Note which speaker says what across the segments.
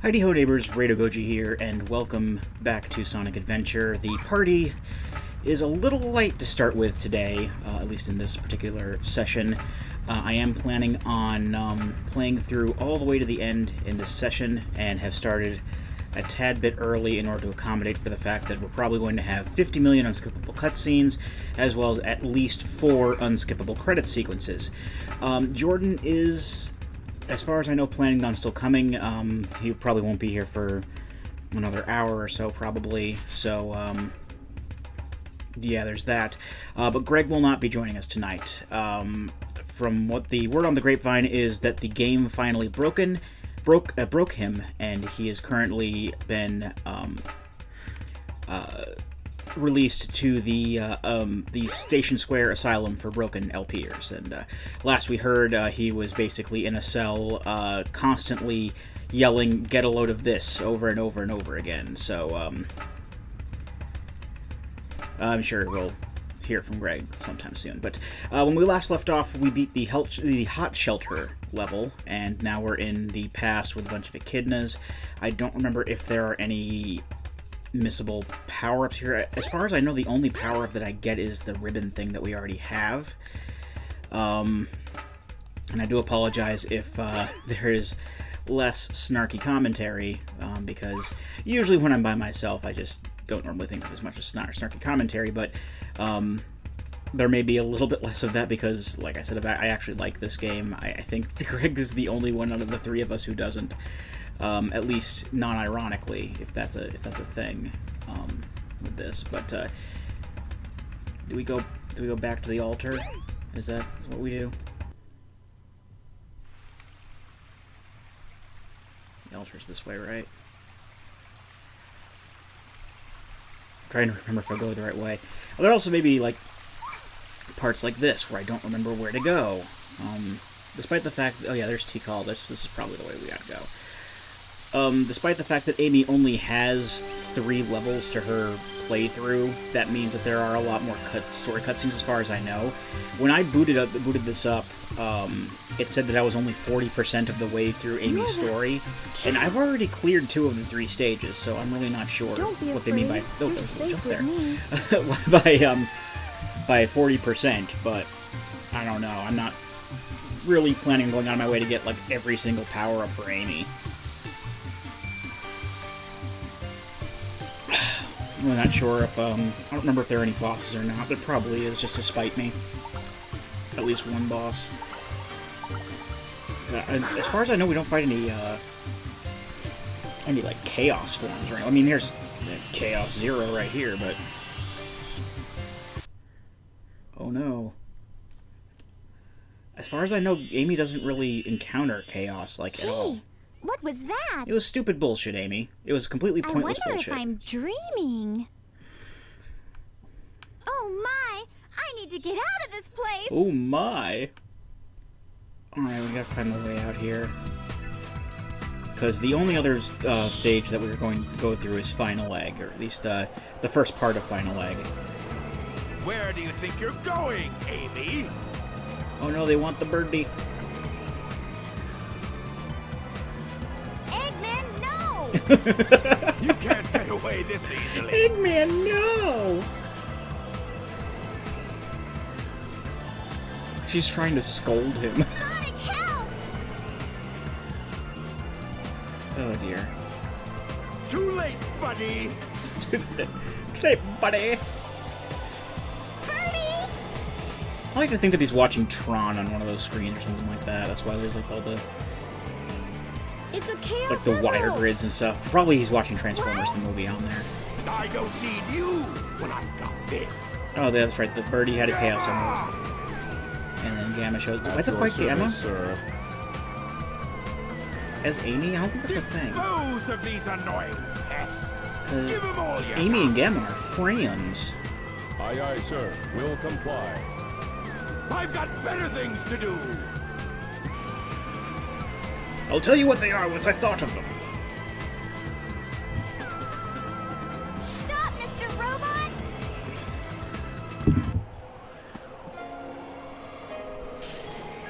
Speaker 1: Heidi ho neighbors, Rado Goji here, and welcome back to Sonic Adventure. The party is a little light to start with today, at least in this particular session. I am planning on playing through all the way to the end in this session, and have started a tad bit early in order to accommodate for the fact that we're probably going to have 50 million unskippable cutscenes, as well as at least 4 unskippable credit sequences. Jordan is, as far as I know, planning on still coming. He probably won't be here for another hour or so, probably. So, yeah, there's that. But Greg will not be joining us tonight. From what the word on the grapevine is that the game finally broke him, and he has currently been released to the Station Square Asylum for broken LPers. And last we heard, he was basically in a cell, constantly yelling, "Get a load of this," over and over and over again. So I'm sure we'll hear from Greg sometime soon. But when we last left off, we beat the hot shelter level, and now we're in the past with a bunch of echidnas. I don't remember if there are any missable power-ups here. As far as I know, the only power-up that I get is the ribbon thing that we already have. And I do apologize if there is less snarky commentary, because usually when I'm by myself, I just don't normally think of as much as snarky commentary, but there may be a little bit less of that because, like I said, I actually like this game. I think Greg is the only one out of the three of us who doesn't, at least non-ironically, if that's a thing with this. But do we go back to the altar? Is what we do? The altar's this way, right? Trying to remember if I go the right way. Well, there also may be like parts like this where I don't remember where to go. Despite the fact, oh yeah, there's Tikal. This is probably the way we gotta go. Despite the fact that Amy only has 3 levels to her playthrough, that means that there are a lot more story cutscenes as far as I know. When I booted this up, it said that I was only 40% of the way through Amy's story, and I've already cleared 2 of the 3 stages, so I'm really not sure what they mean by jump there by 40%. But I don't know. I'm not really planning on going out of my way to get like every single power up for Amy. I'm not sure if I don't remember if there are any bosses or not. There probably is, just to spite me. At least one boss. As far as I know, we don't fight any like chaos forms, right? I mean, here's Chaos Zero right here, but oh no. As far as I know, Amy doesn't really encounter chaos like at all.
Speaker 2: What was that?
Speaker 1: It was stupid bullshit, Amy. It was completely pointless bullshit.
Speaker 2: I wonder if I'm dreaming. Oh my! I need to get out of this place!
Speaker 1: Oh my! Alright, we gotta find the way out here. Because the only other stage that we're going to go through is Final Egg, or at least the first part of Final Egg.
Speaker 3: Where do you think you're going, Amy?
Speaker 1: Oh no, they want the birdie.
Speaker 2: Eggman, no!
Speaker 3: You can't get away this easily.
Speaker 1: Eggman, no! She's trying to scold him.
Speaker 2: Sonic, help!
Speaker 1: Oh dear.
Speaker 3: Too late, buddy.
Speaker 1: Hey, buddy.
Speaker 2: Birdie!
Speaker 1: I like to think that he's watching Tron on one of those screens or something like that. That's why there's like all the
Speaker 2: It's a chaos
Speaker 1: like the wire
Speaker 2: emerald.
Speaker 1: grids and stuff. Probably he's watching Transformers the movie on there.
Speaker 3: I don't need you when I've got this.
Speaker 1: Oh, that's right. The birdie had a Chaos Emerald. And then Gamma shows. Do I have to fight Gamma?
Speaker 3: Sir.
Speaker 1: As Amy? I don't think that's a thing.
Speaker 3: Dispose of these annoying pests.
Speaker 1: Because
Speaker 3: Give them all you
Speaker 1: Amy
Speaker 3: have.
Speaker 1: and Gamma are friends.
Speaker 4: Aye, aye, sir. Will comply.
Speaker 3: I've got better things to do.
Speaker 1: I'll tell you what they are once I've thought of them.
Speaker 2: Stop, Mr. Robot!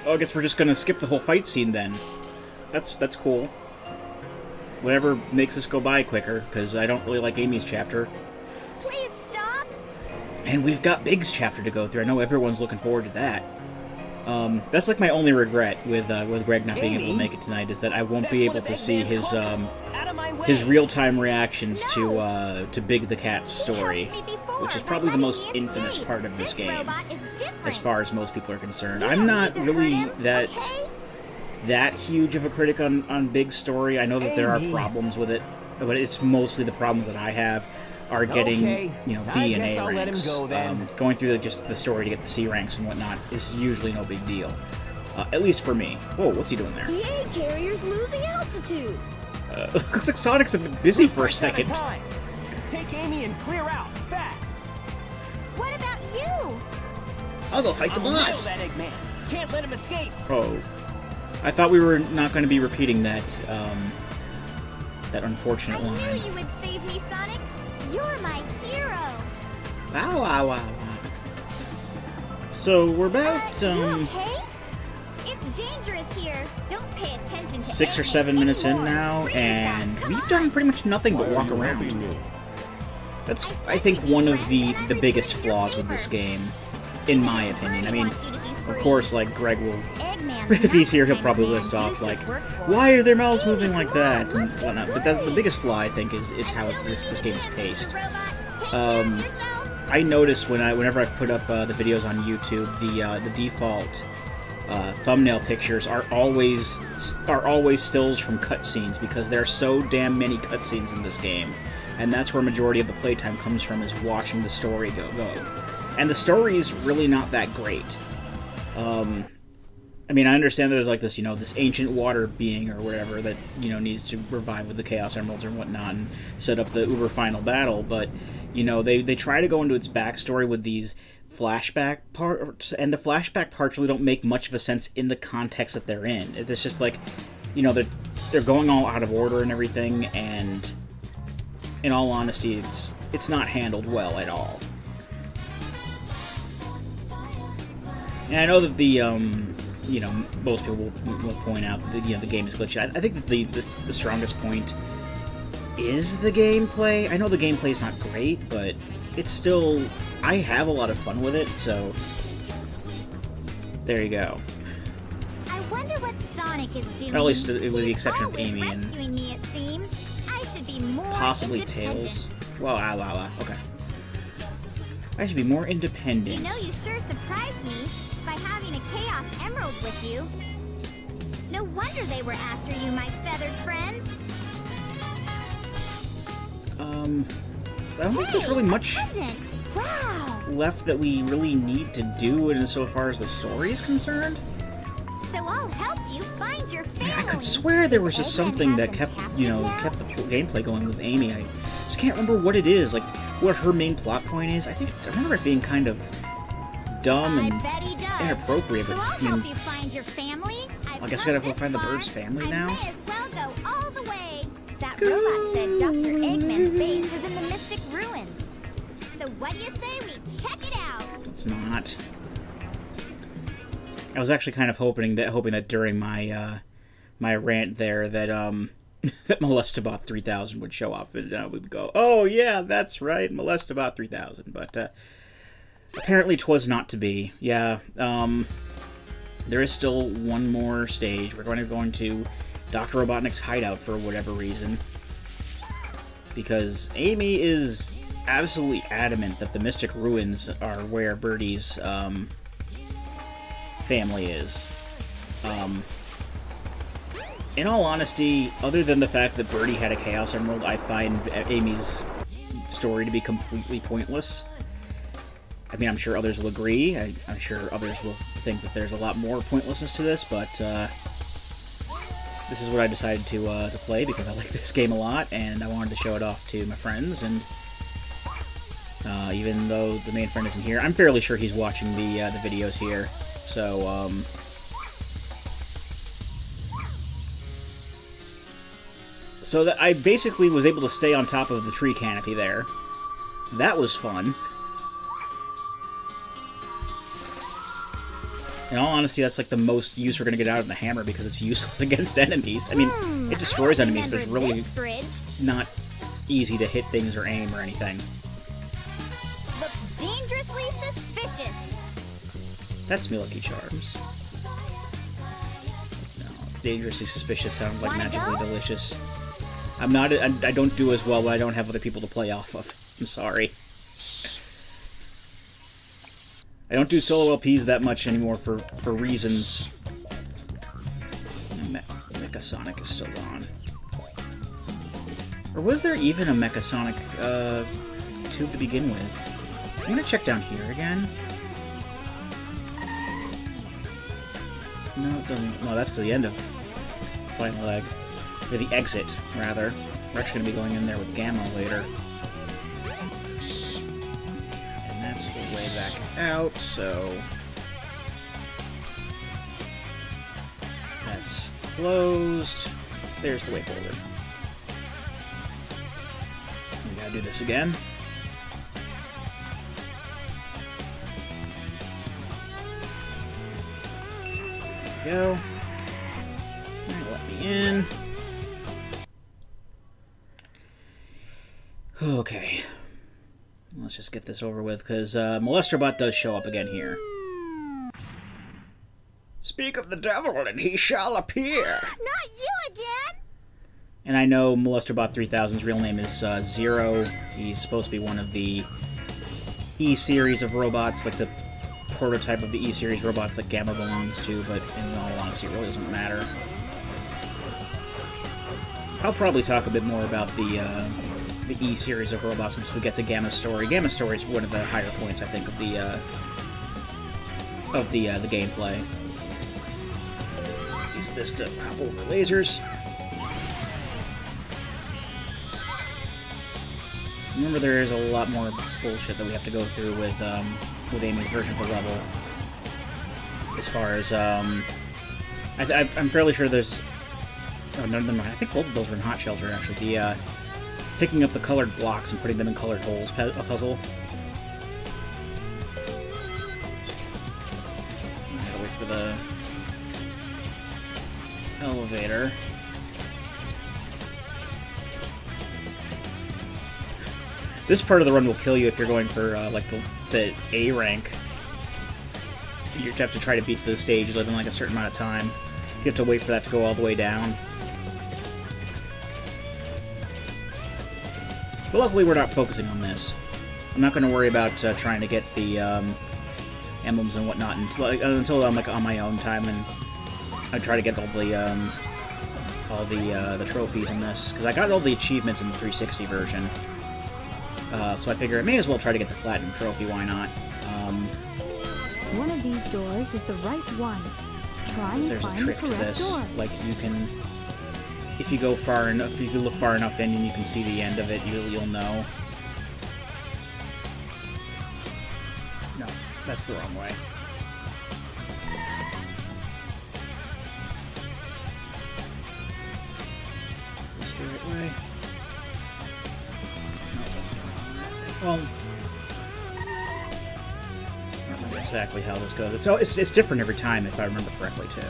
Speaker 1: Oh, I guess we're just gonna skip the whole fight scene then. That's cool. whatever makes this go by quicker, because I don't really like Amy's chapter.
Speaker 2: Please stop.
Speaker 1: And we've got Big's chapter to go through. I know everyone's looking forward to that. That's like my only regret with Greg not being able to make it tonight, is that I won't be able to see his real-time reactions to Big the Cat's story, which is probably the most infamous part of this game, as far as most people are concerned. I'm not really that huge of a critic on Big's story. I know that there are problems with it, but it's mostly the problems that I have are getting, you know, B and A ranks. Going through just the story to get the C ranks and whatnot is usually no big deal. At least for me. Whoa, what's he doing there?
Speaker 2: The A carrier's losing altitude.
Speaker 1: Looks like Sonic's a bit busy for a second.
Speaker 5: Take Amy and clear out, fast!
Speaker 2: What about you?
Speaker 1: I'll go fight the boss!
Speaker 5: That Eggman. Can't let him escape!
Speaker 1: Oh. I thought we were not going to be repeating that, that unfortunate line.
Speaker 2: I knew you would save me, Sonic. You're my hero.
Speaker 1: Wow, wow, wow, wow. So, we're about,
Speaker 2: You okay? It's dangerous here. Don't pay attention to
Speaker 1: 6 or 7 minutes in now, and we've done pretty much nothing but walk around. That's, I think, one of the biggest flaws with this game, in my opinion. I mean, of course, like, Greg will, if he's here, he'll probably list off, like, why are their mouths moving like that, and whatnot. But the biggest flaw, I think, is how this game is paced. I noticed whenever I've put up the videos on YouTube, the default thumbnail pictures are always stills from cutscenes, because there are so damn many cutscenes in this game, and that's where a majority of the playtime comes from, is watching the story go. And the story's really not that great. I mean, I understand that there's like this, you know, this ancient water being or whatever that, you know, needs to revive with the Chaos Emeralds or whatnot and set up the uber final battle, but, you know, they try to go into its backstory with these flashback parts, and the flashback parts really don't make much of a sense in the context that they're in. It's just like, you know, they're going all out of order and everything, and in all honesty, it's not handled well at all. And I know that you know, most people will point out that, you know, the game is glitchy. I think that the strongest point is the gameplay. I know the gameplay is not great, but it's still, I have a lot of fun with it, so there you go.
Speaker 2: I wonder what Sonic is doing.
Speaker 1: Or at least with the exception of Amy and
Speaker 2: rescuing me, it seems. I should be more
Speaker 1: possibly
Speaker 2: independent.
Speaker 1: Tails. Wow, okay. I should be more independent.
Speaker 2: You know, you sure surprised me by having a Chaos Emerald with you. No wonder they were after you, my feathered friend.
Speaker 1: I don't think there's really much
Speaker 2: Wow.
Speaker 1: left that we really need to do insofar as the story is concerned.
Speaker 2: So I'll help you find your family.
Speaker 1: I could swear there was just something that kept, you know,
Speaker 2: Yeah.
Speaker 1: kept the gameplay going with Amy. I just can't remember what it is, like what her main plot point is. I remember it being kind of dumb
Speaker 2: I
Speaker 1: and
Speaker 2: bet he does.
Speaker 1: inappropriate,
Speaker 2: So
Speaker 1: but
Speaker 2: I'll
Speaker 1: I mean,
Speaker 2: help you find your family.
Speaker 1: I guess we gotta go find the bird's family now.
Speaker 2: I may as well go all the way. That robot said Dr. Eggman's base is in the Mystic Ruins. So what do you say we check it out?
Speaker 1: It's not. I was actually kind of hoping that during my my rant there that that Molestabot 3000 would show up and we would go, oh yeah, that's right, Molestabot 3000. But apparently 'twas not to be. Yeah, there is still one more stage. We're going to Dr. Robotnik's hideout for whatever reason, because Amy is absolutely adamant that the Mystic Ruins are where Birdie's family is. In all honesty, other than the fact that Birdie had a Chaos Emerald, I find Amy's story to be completely pointless. I mean, I'm sure others will agree. I'm sure others will think that there's a lot more pointlessness to this, but this is what I decided to play because I like this game a lot, and I wanted to show it off to my friends, and even though the main friend isn't here, I'm fairly sure he's watching the videos here, so, so that I basically was able to stay on top of the tree canopy there. That was fun. In all honesty, that's like the most use we're gonna get out of the hammer because it's useless against enemies. I mean, it destroys enemies, but it's really
Speaker 2: this bridge.
Speaker 1: not easy to hit things or aim or anything.
Speaker 2: Looks dangerously suspicious.
Speaker 1: That's me Lucky Charms. No, dangerously suspicious sounds like
Speaker 2: Wanna
Speaker 1: magically
Speaker 2: go?
Speaker 1: delicious. I don't do as well when I don't have other people to play off of. I'm sorry. I don't do solo LPs that much anymore for reasons. Mecha Sonic is still on. Or was there even a Mecha Sonic tube to begin with? I'm gonna check down here again. No, it doesn't. No, that's to the end of Final Leg. Or the exit, rather. We're actually gonna be going in there with Gamma later. That's the way back out, so that's closed. There's the way forward. We gotta do this again. There we go. That'll let me in. Okay. Let's just get this over with, because Molesterbot does show up again here. Speak of the devil, and he shall appear!
Speaker 2: Not you again!
Speaker 1: And I know Molesterbot 3000's real name is Zero. He's supposed to be one of the E-series of robots, like the prototype of the E-series robots that Gamma belongs to, but in all honesty, it really doesn't matter. I'll probably talk a bit more about the E-series of robots once we get to Gamma's story. Gamma's story is one of the higher points, I think, of the gameplay. Use this to hop over lasers. Remember, there is a lot more bullshit that we have to go through with Amy's version of the level. As far as I'm fairly sure there's. Oh no, I think both of those were in Hot Shelter actually. The picking up the colored blocks and putting them in colored holes puzzle. Gotta wait for the elevator. This part of the run will kill you if you're going for like the A rank. You have to try to beat the stage within like a certain amount of time. You have to wait for that to go all the way down. But luckily we're not focusing on this. I'm not going to worry about trying to get the emblems and whatnot until I'm like on my own time, and I try to get all the trophies in this, because I got all the achievements in the 360 version. So I figure I may as well try to get the Platinum Trophy, why not?
Speaker 6: One of these doors is the right one. Try and
Speaker 1: There's a
Speaker 6: find
Speaker 1: trick
Speaker 6: the
Speaker 1: to
Speaker 6: correct
Speaker 1: this.
Speaker 6: door.
Speaker 1: Like, you can... If you go far enough, if you look far enough in and you can see the end of it, you'll know. No, that's the wrong way. Is this the right way? No, that's the wrong way. Well, I don't remember exactly how this goes. So it's different every time, if I remember correctly, too.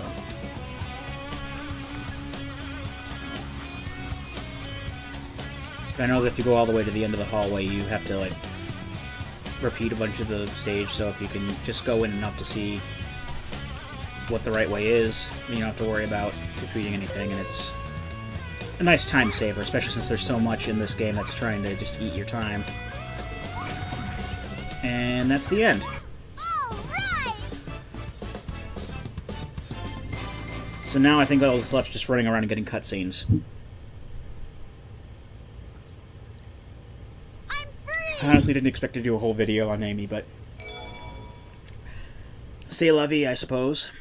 Speaker 1: I know that if you go all the way to the end of the hallway, you have to, like, repeat a bunch of the stage, so if you can just go in enough to see what the right way is, then you don't have to worry about repeating anything, and it's a nice time saver, especially since there's so much in this game that's trying to just eat your time. And that's the end.
Speaker 2: Alright!
Speaker 1: So now I think all that's left is just running around and getting cutscenes. I honestly didn't expect to do a whole video on Amy, but... C'est la vie, I suppose.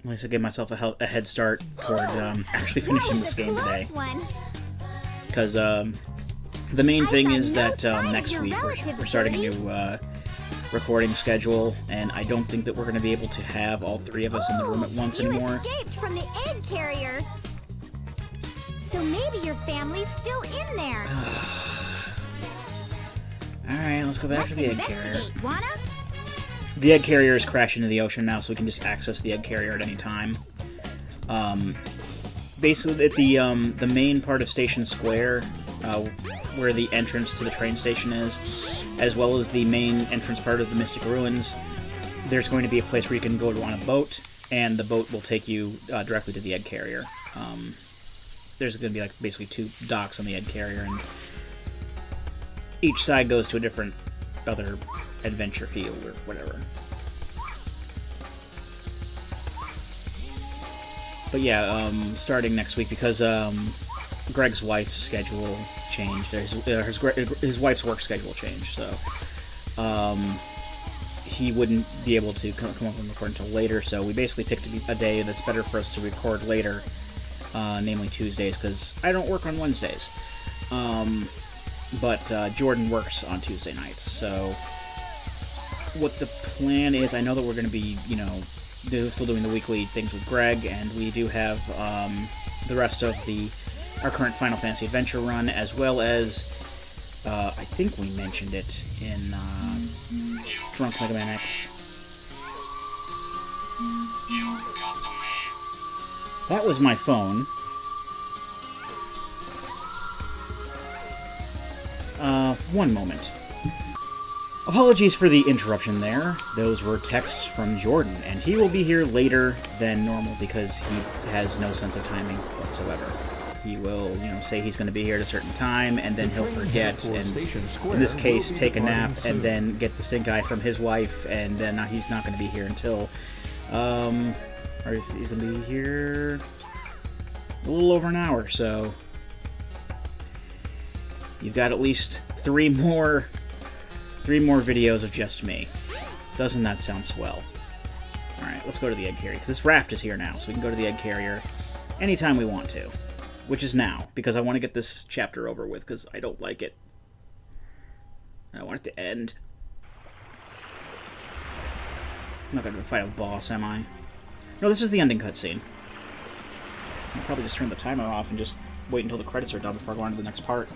Speaker 1: At least I gave myself a head start toward actually finishing this game today. Because the main thing is that next week we're starting a new recording schedule, and I don't think that we're going to be able to have all three of us in the room at once anymore.
Speaker 2: You escaped from the egg carrier. So maybe your family's still in there.
Speaker 1: Alright, let's go back to the egg carrier.
Speaker 2: Investigate, wanna?
Speaker 1: The egg carrier is crashed into the ocean now, so we can just access the egg carrier at any time. Basically, at the main part of Station Square, where the entrance to the train station is, as well as the main entrance part of the Mystic Ruins, there's going to be a place where you can go on a boat, and the boat will take you directly to the egg carrier. There's going to be like basically 2 docks on the egg carrier, and each side goes to a different other adventure field or whatever. But yeah, starting next week, because Greg's wife's schedule changed. His wife's work schedule changed, so he wouldn't be able to come up and record until later. So we basically picked a day that's better for us to record later, namely Tuesdays, because I don't work on Wednesdays. But Jordan works on Tuesday nights, so what the plan is, I know that we're going to be, still doing the weekly things with Greg, and we do have the rest of our current Final Fantasy Adventure run, as well as, I think we mentioned it in Drunk Mega Man X. That was my phone. One moment. Apologies for the interruption there. Those were texts from Jordan, and he will be here later than normal because he has no sense of timing whatsoever. He will, say he's going to be here at a certain time, and then he'll forget, and in this case, take a nap, and then get the stink eye from his wife, and then he's not going to be here until, or he's going to be here a little over an hour, so you've got at least 3 more videos of just me. Doesn't that sound swell? Alright, let's go to the egg carrier, because this raft is here now, so we can go to the egg carrier anytime we want to. Which is now, because I want to get this chapter over with, because I don't like it. I want it to end. I'm not going to fight a boss, am I? No, this is the ending cutscene. I'll probably just turn the timer off and just wait until the credits are done before I go on to the next part.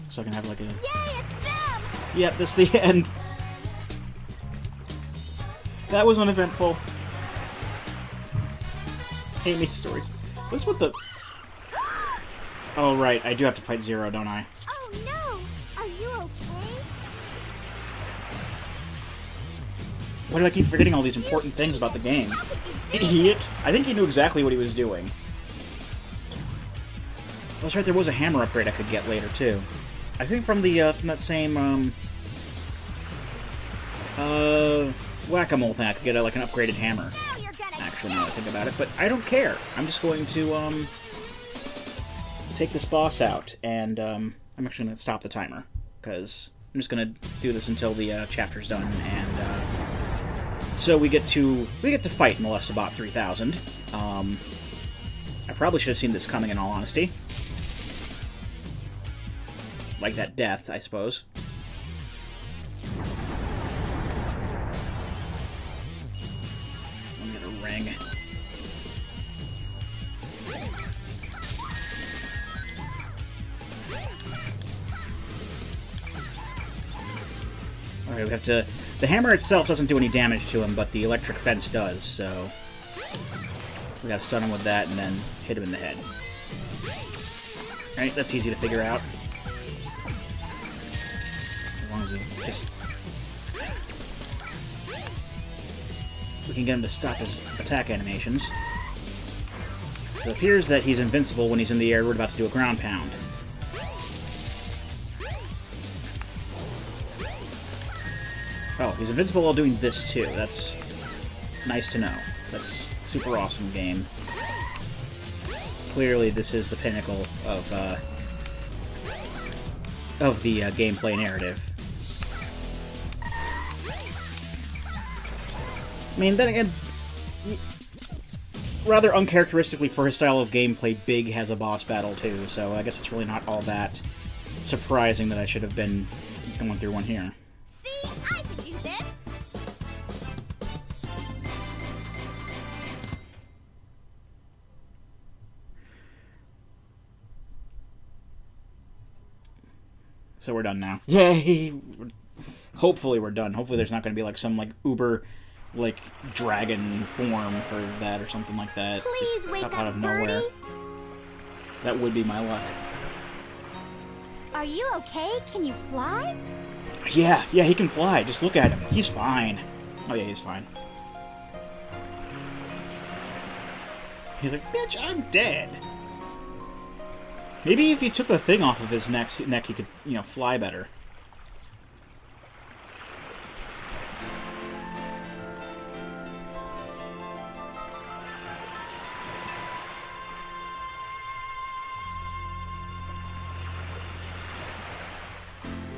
Speaker 1: So I can have like a...
Speaker 2: Yay, it's them!
Speaker 1: Yep, that's the end. That was uneventful. Amy stories. What's with the... Oh, right. I do have to fight Zero, don't I?
Speaker 2: Oh no! Are you okay?
Speaker 1: Why do I keep forgetting all these important things about the game?
Speaker 2: How could you do
Speaker 1: Idiot! I think he knew exactly what he was doing. That's right, there was a hammer upgrade I could get later, too. I think from the, from that same, whack-a-mole thing, I could get, like, an upgraded hammer.
Speaker 2: Now you're gonna
Speaker 1: Actually, now that I think about it, but I don't care. I'm just going to, take this boss out, and, I'm actually going to stop the timer, because I'm just going to do this until the, chapter's done, and, so we get to fight Molestabot 3000. I probably should have seen this coming, in all honesty. Like that death, I suppose. Let me get a ring. Alright, we have to... The hammer itself doesn't do any damage to him, but the electric fence does, so... We gotta stun him with that and then hit him in the head. Alright, that's easy to figure out. As long as we just... We can get him to stop his attack animations. So it appears that he's invincible when he's in the air. We're about to do a ground pound. Oh, he's invincible while doing this too. That's nice to know. That's super awesome game. Clearly, this is the pinnacle of the gameplay narrative. I mean, then again, rather uncharacteristically for his style of gameplay, Big has a boss battle too, so I guess it's really not all that surprising that I should have been going through one here.
Speaker 2: See? I could do this!
Speaker 1: So we're done now. Yay! Hopefully we're done. Hopefully there's not going to be like some like uber like dragon form for that or something like that.
Speaker 2: Please
Speaker 1: just
Speaker 2: wake
Speaker 1: out
Speaker 2: up,
Speaker 1: of nowhere.
Speaker 2: Birdie.
Speaker 1: That would be my luck.
Speaker 2: Are you okay? Can you fly?
Speaker 1: Yeah, he can fly. Just look at him. He's fine. Oh yeah, he's fine. He's like, bitch, I'm dead. Maybe if you took the thing off of his neck, he could, you know, fly better.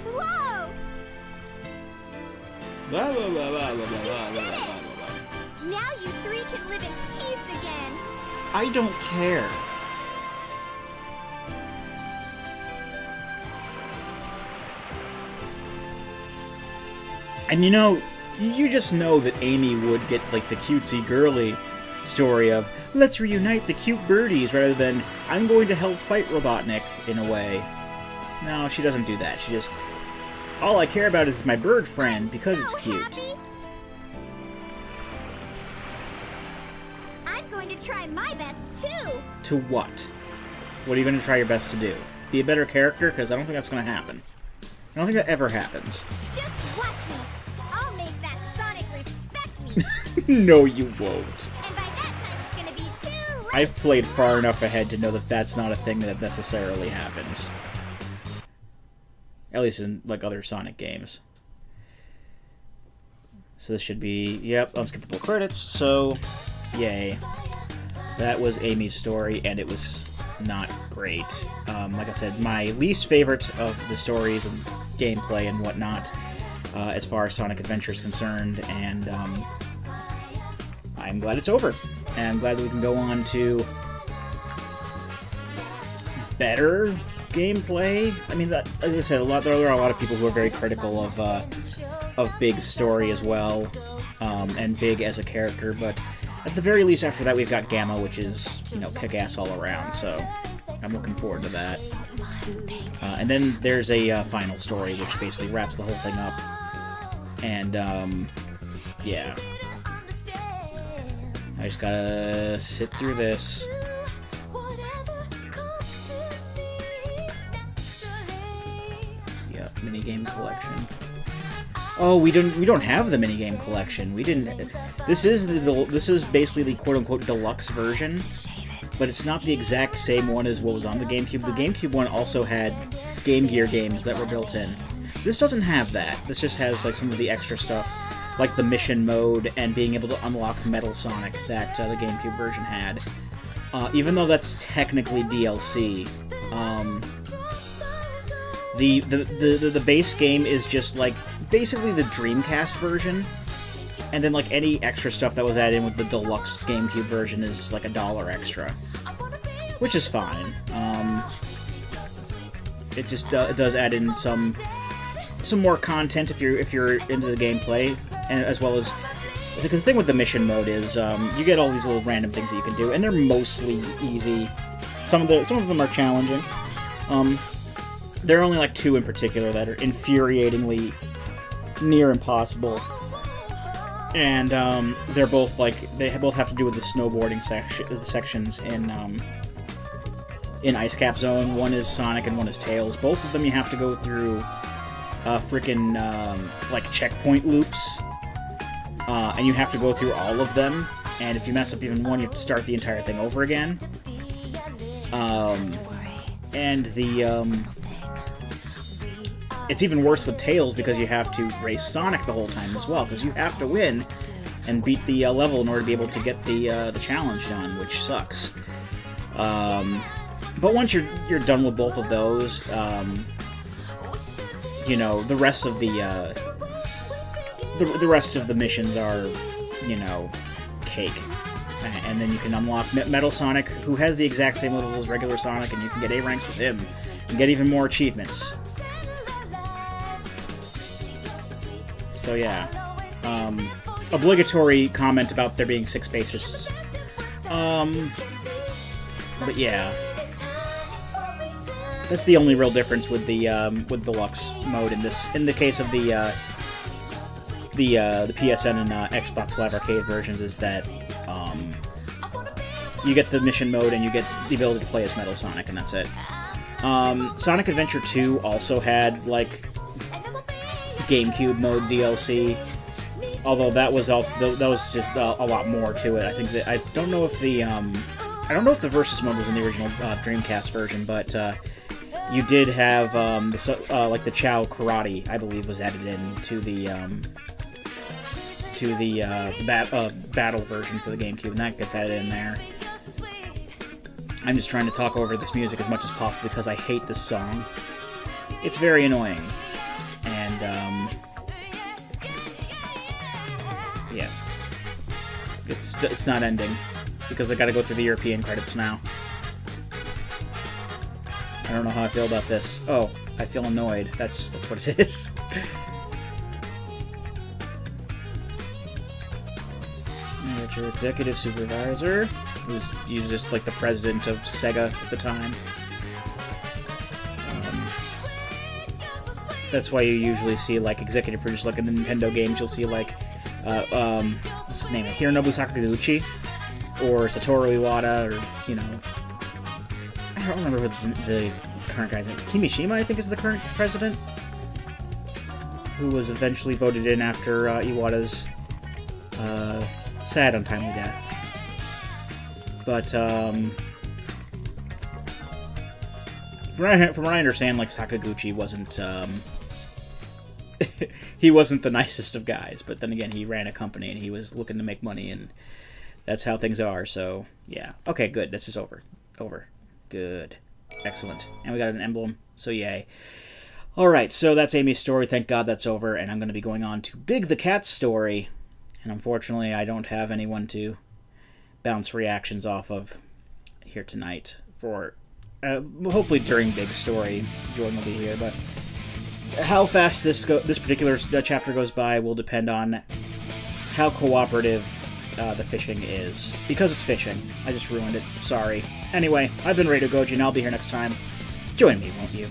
Speaker 2: Whoa!
Speaker 1: Blah, blah, blah, blah, blah, blah, blah, blah, blah.
Speaker 2: Now you three can live in peace again.
Speaker 1: I don't care. And you know, you just know that Amy would get like the cutesy girly story of let's reunite the cute birdies rather than I'm going to help fight Robotnik in a way. No, she doesn't do that. She just all I care about is my bird friend because it's
Speaker 2: So
Speaker 1: cute.
Speaker 2: happy. I'm going to try my best too.
Speaker 1: To what? What are you going to try your best to do? Be a better character? Because I don't think that's going to happen. I don't think that ever happens.
Speaker 2: Just watch me. I'll make that Sonic respect me.
Speaker 1: No, you won't.
Speaker 2: And by that time, it's going to be too late.
Speaker 1: I've played far enough ahead to know that that's not a thing that necessarily happens. At least in, like, other Sonic games. So this should be, yep, unskippable credits, so, yay. That was Amy's story, and it was not great. Like I said, my least favorite of the stories and gameplay and whatnot, as far as Sonic Adventure is concerned, and I'm glad it's over. And I'm glad that we can go on to better gameplay. I mean, that, like I said, there are a lot of people who are very critical of Big's story as well, and Big as a character, but at the very least after that we've got Gamma, which is, you know, kick-ass all around, so I'm looking forward to that. And then there's a final story, which basically wraps the whole thing up, and, yeah. I just gotta sit through this. Yep, minigame collection. Oh, we don't have the minigame collection. We didn't. This is basically the quote unquote deluxe version, but it's not the exact same one as what was on the GameCube. The GameCube one also had Game Gear games that were built in. This doesn't have that. This just has like some of the extra stuff, like the mission mode and being able to unlock Metal Sonic that the GameCube version had. Even though that's technically DLC. The base game is just like basically the Dreamcast version, and then like any extra stuff that was added in with the deluxe GameCube version is like $1 extra, which is fine. It just it does add in some more content if you're into the gameplay, and as well as because the thing with the mission mode is you get all these little random things that you can do, and they're mostly easy. Some of them are challenging. There are only like 2 in particular that are infuriatingly near impossible, and they're both like they both have to do with the snowboarding sections in Ice Cap Zone. One is Sonic and one is Tails. Both of them you have to go through freaking like checkpoint loops, and you have to go through all of them. And if you mess up even one, you have to start the entire thing over again. And the it's even worse with Tails because you have to race Sonic the whole time as well, because you have to win and beat the level in order to be able to get the challenge done, which sucks. But once you're done with both of those, you know, the rest of the rest of the missions are, you know, cake. And then you can unlock Metal Sonic, who has the exact same levels as regular Sonic, and you can get A ranks with him and get even more achievements. So yeah, obligatory comment about there being 6 bassists. But yeah. That's the only real difference with the deluxe mode in this. In the case of the PSN and Xbox Live Arcade versions, is that you get the mission mode and you get the ability to play as Metal Sonic, and that's it. Sonic Adventure 2 also had like GameCube mode DLC, although that was just a lot more to it. I think that I don't know if the Versus mode was in the original Dreamcast version, but you did have like the Chow Karate, I believe, was added in to the battle version for the GameCube, and that gets added in there. I'm just trying to talk over this music as much as possible because I hate this song. It's very annoying, and yeah, it's not ending because I got to go through the European credits now. I don't know how I feel about this. Oh, I feel annoyed. That's what it is. There's your executive supervisor, who's just like the president of Sega at the time. That's why you usually see like executive producers, like in the Nintendo games, you'll see like what's his name, Hironobu Sakaguchi or Satoru Iwata, or I don't remember what the current guy's name. Kimishima, I think, is the current president, who was eventually voted in after Iwata's sad, untimely death. But from what I understand, like Sakaguchi wasn't he wasn't the nicest of guys. But then again, he ran a company and he was looking to make money, and that's how things are. So yeah, okay, good. This is over. Good. Excellent. And we got an emblem, so yay. Alright, so that's Amy's story. Thank God that's over, and I'm going to be going on to Big the Cat's story. And unfortunately, I don't have anyone to bounce reactions off of here tonight for... hopefully during Big's story, Jordan will be here, but how fast this particular chapter goes by will depend on how cooperative the fishing is. Because it's fishing. I just ruined it. Sorry. Anyway, I've been Rado Goji, and I'll be here next time. Join me, won't you?